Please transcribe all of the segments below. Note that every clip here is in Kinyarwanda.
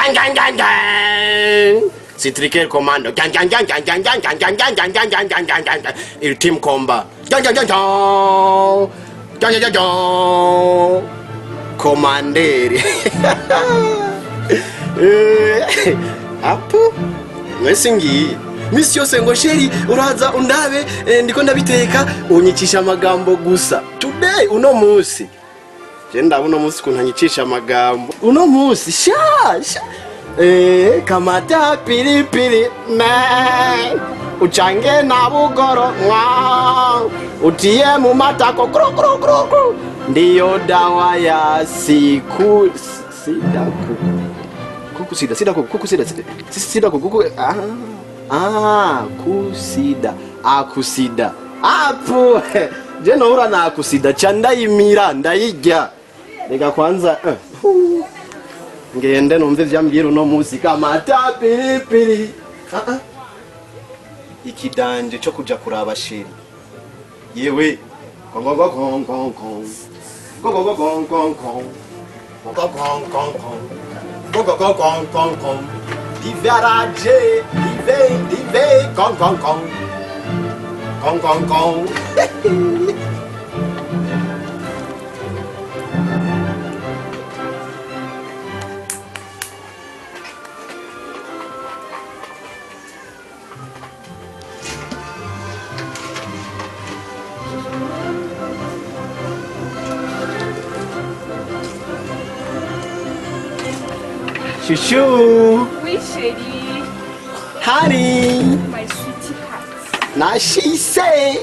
gang gang gang gang. Citrical commando. Gang gang gang gang gang gang gang gang gang gang gang gang gang gang gang. Il team combat. Gang gang gang gang. Gang gang gang. Commandere. Apo. Mwesingi. Misio sengo sheri uraza undabe ndiko ndabiteka unyicisha amagambo gusa. Today uno musi. Jenda uno musi kunanyicisha amagambo. Uno musi sha. Kamata pili pili man. Uchange na bugoro mwa. Utie mu matako kro kro kro kro. Ndiyo dawa ya siku sida kuku. Kuku sida sida kuku kuku sida sida kuku kusida akusida apo jeno ura na akusida chanda imira ndayijya reka kwanza ngende numve vyambira no muzika mata pili ikidanje cyo kuja kuraba sheri yewe kongo Diveraje, dive, gong. Chouchou. Oui, chérie. Honey. My sweetie cat. Now she say.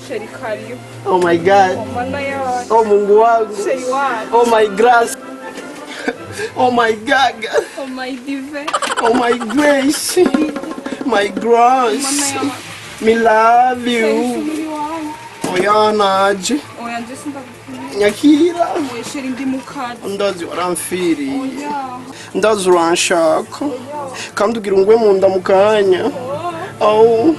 Chérie, karibu. Oh my God. Oh, mana ya. Oh Mungu wangu. Chérie, what? Oh my grace. Oh my God. Oh, my diva. Oh my grace. My grace. Mana ya. Me love you. Chérie, wangu. Oyanaje. Oya, ndetse ndagukunda. Nyakira. Oya, chérie, ndi mukadi. Ndazi waramfiri. Oya. Ndazi uranshaka. Kandi ugira ungwe mu nda mukanya. Oh.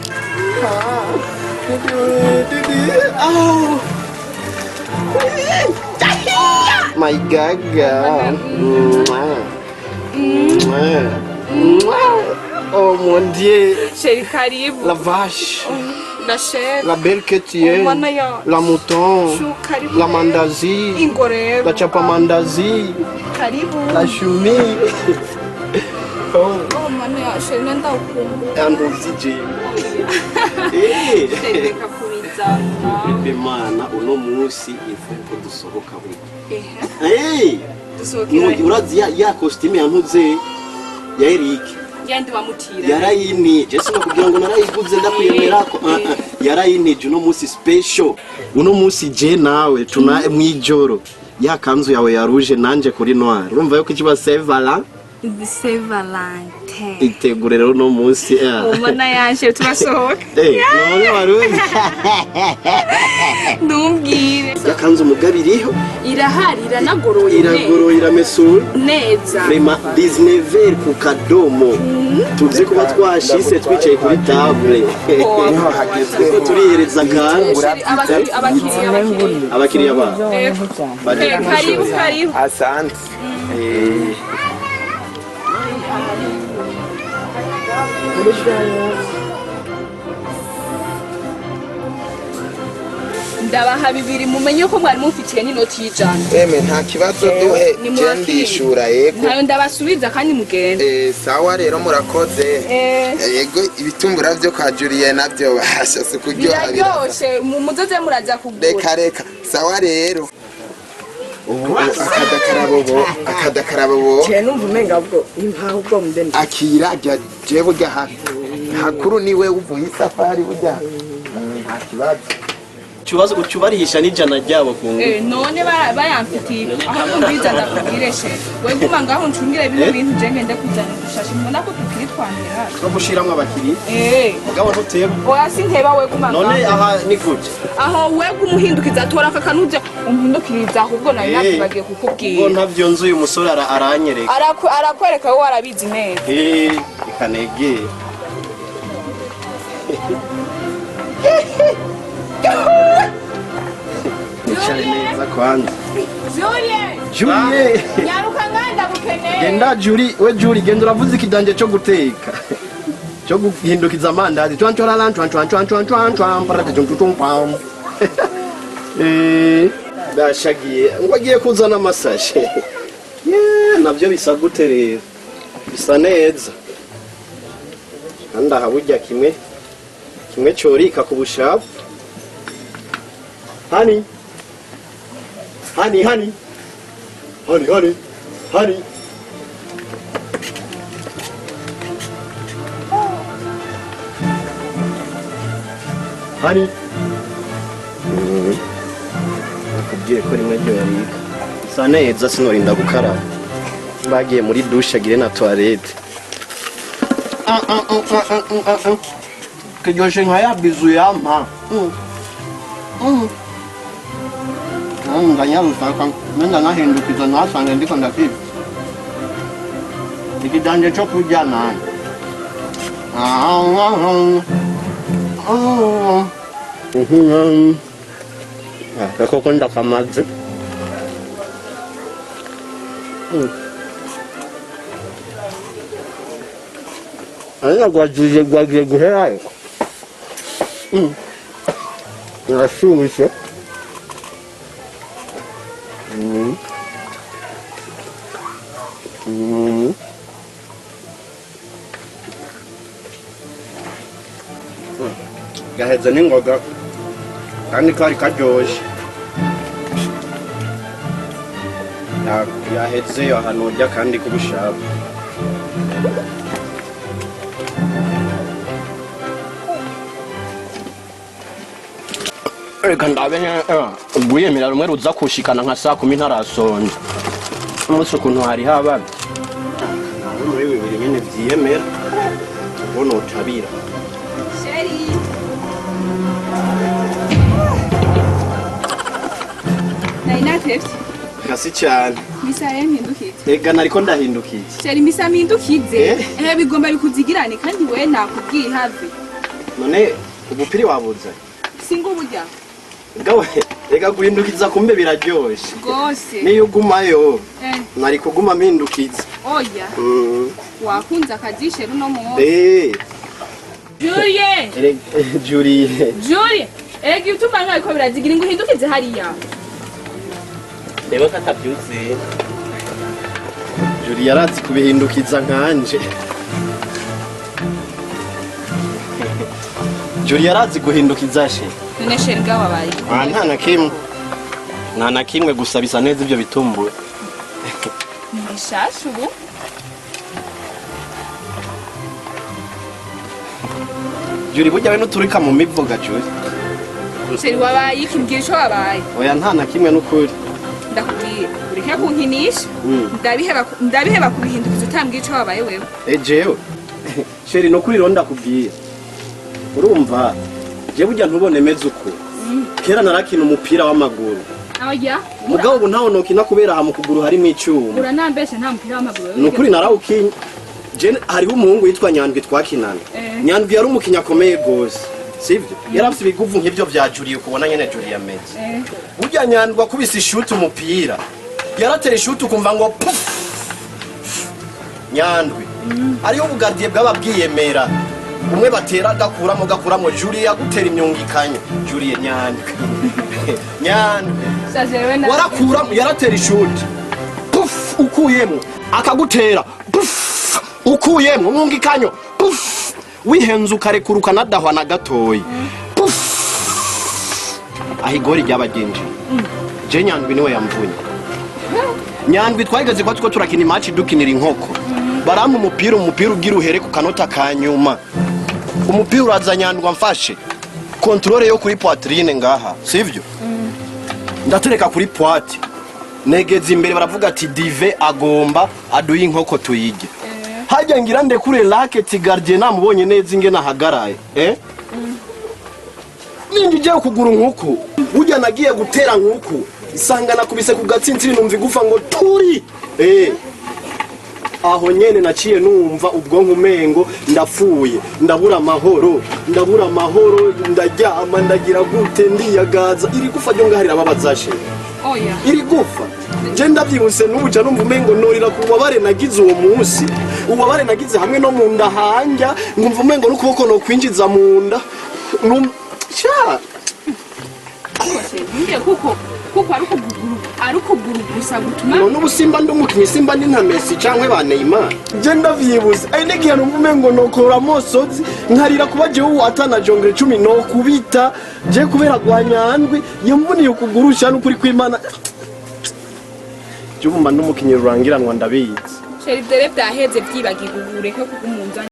My gaga. Oh mon Dieu. Chérie, karibu. La vache. La chèvre. La belle que tu es. La mouton. Karibu. La mandazi. Ingorero. La chapa mandazi. Karibu. La choumi. Oh, mana ya, chérie, ndagukunda. And DJ. Chérie, reka kubizana. Bemana uno musi ifuko dusohoka buri. Ehe. Dusohokera. Urazi ya costume yantuze ya Eric. Yandi wamutira. Yarayinije sinko kugira ngo narayiguze ndakuyemerako. Yarayinije uno musi special. Uno musi je nawe tuna mwijoro. Ya kanzu yawe ya rouge nanje kuri noir. Urumva yuko ikiba Saint Valentin. Saint Valentin. Itegure rero no musi. Umana yaje turasohoka. None waruzi. Ntumbwire. Ya kanzu mugabiriho. Irahari iranagoroye. Iragoroye iramesura. Neza. Prima 19 ku kadomo. Tuzi kuba twashise twicaye kuri table. Niho hagezwe. Turihereza kandi abakiriya ba. Karibu. Asante. Ndabaha bibiri mumenye ko mwari mufitiye n'inoti y'ijana. Nta kibazo duhe ndishura yego. Ntayo ndabasubiza kandi mugende. Sawa rero murakoze. Yego ibitumbura byo kwa Julienne nabyo bahasha sukuryoha. Biraryoshe muzoze muraza kugura. Reka sawa rero. Akadakarabo. Je numva umenga bwo impa ubwo mudende. Akira je burya hakuru niwe uvuye isafari burya. Nta kibazo. Ucubarihisha n'ijana ryabo kungu. None bayamfitiye aho mbiza ndakubwireshe we guma ngaho ncungire bino bintu je ngende kuzana gushasha mbona ko tukiri twandera no gushiramwe abakiri mugabo ntuteba oya sinteba we guma ngaho none aha ni gute aho we gumuhindukiza tora akanuja umuhindukiriza ahubwo nayo nakubagiye kukubwira ubwo ntavyo nzu uyu musore aranyereka arakwereka wowe arabizi neza ikanege Neza kwanza. Julie. Julie. Nyaruka nganda Genda Juri, we Juri genda uravuze ikidanje cyo guteka. Cyo guhindukiza amandazi. Bashagiye ngo agiye kuzana amasashe. Nabyo bisa gute rero. Bisa neza. Anda habujya kimwe cyorika ku bushafu. Hani. Hani. Hani. Nakubwiye ko rimwe ryo yarika. Bisa neza sinorinda gukaraba. Bagiye muri douche agire na toilette. Kijoshe nkaya bizu yampa. Nganyarusaka nenda nahindukiza nasanga ndiko ndakira. Ikidanje cyo kujyana. Kako ndakamaze. Aya gwagiye guhera. Nashushe. Gaheza n'ingoga kandi kari karyoshye. Yaheze yo ahantu urya kandi kubushaka. Reka ndabenye ubuyemera rumwe ruza kushikana nka saa 10 ntarasonje. Umunsi ukuntu hari haba. Muri bibiri nyine vyiyemera. Ubona utabira. Sheri. Nainatefti. Kasi cyane. Misa yahindukize. Ega nariko ndahindukize. Sheri misa mindukize. Bigomba bikuzigirane kandi we nakubwiye have. None ubupiri wabuza. Singo burya. Gawe ega guhindukiza kumbe biraryoshe. Gose. Niyo ugumayo. Nari kuguma mpindukiza. Oya. Wakunza akajishe runo mu. Julie. Ega utuma nkaye ko birazigira ngo uhindukize hariya. Reba katabyuze. Julie yarazi kubihindukiza nkanje. Julie yarazi guhindukiza she. None sherga wabaye. Nta na kimwe gusa bisa neza ibyo bitumbura. Nishashu ubu. Julie burya we nuturika mu mivuga Julie. Sheri wabaye ikimbwira ico wabaye. Oya nta na kimwe n'ukuri. Ndakubwiye ureke kunkinisha. Ndabiheba kubihindukiza utambwira ico wabaye wewe. Jewe. Sheri no kuri ronda kubwiye. Urumva je burya ntubone meze uko. Kera narakina umupira w'amaguru. Oya. Mugabo ubu ntaho nokina kubera ha mu kuguru harimo icyuma. Uranambeshe nta mupira w'amaguru. Nukuri narawukinye. Je hariho umuhungu witwa Nyandwi twakinana. Nyandwi yari umukinya akomeye gose. Sivyo? Yarafite ibiguvu nk'ibyo vyajuriye kubona nyene Julie ameze. Burya Nyandwi akubise ishuti umupira. Yaratera ishuti ukumva ngo puf. Nyandwi. Ariho ubugardiye bw'ababwiyemera. Umwe batera gakuramo Julie yagutera imyungikanya. Julie Nyandwi. Nyandwi. Warakuramo yaratera ishuti. Puf ukuyemo akagutera. Puf ukuyemo umwungikanyo. Puf wihenze ukarekuruka nadahwa na gatoyi. Puf ahigori ryabagenje. Je Nyandwi niwe yamvunye. Nyandwi twageze kwa tuko turakina match dukinira inkoko. Barampa umupira ugira uhere ku kanota kanyuma. Umupira uraza Nyandwi amfashe. Controle yo kuri poitrine ngaha, sivyo? Ndatereka kuri poite. Negeze imbere baravuga ati dive agomba aduye inkoko tuyige. Hajya ngira ndekure racket gardien namubonye neza inge nahagaraye, Ninjije kugura inkoko. Burya nagiye gutera inkoko. Isanga nakubise ku gatsintsiri numva igufa ngo turi. Aho nyene naciye numva ubwonko umengo ndapfuye, ndabura amahoro, ndaryama ndagira gute ndiyagaza iri gufa ryo ngaharira babazashe. oya iri gufa je ndavyibuse n'ubuja numva umengo norira ku bubabare nagize uwo munsi ububabare nagize hamwe no mu nda hanja ngumva umengo n'ukuboko no kwinjiza mu nda kuko ari ukuguru gusa gutuma none ubusimba ndumukinyi simba ni nka Messi canke ba Neymar je ndavyibuze ari n'igihe numva umengo nokora amosozi nkarira kuba jewe atana jongere 10 no kubita je kubera gwanyandwi yamvuniye ukugurusha n'ukuri kw'Imana Jumba n'umukinyi rurangiranwa ndabizi Sheri dere byaheze byibagirwa ureke kugumunza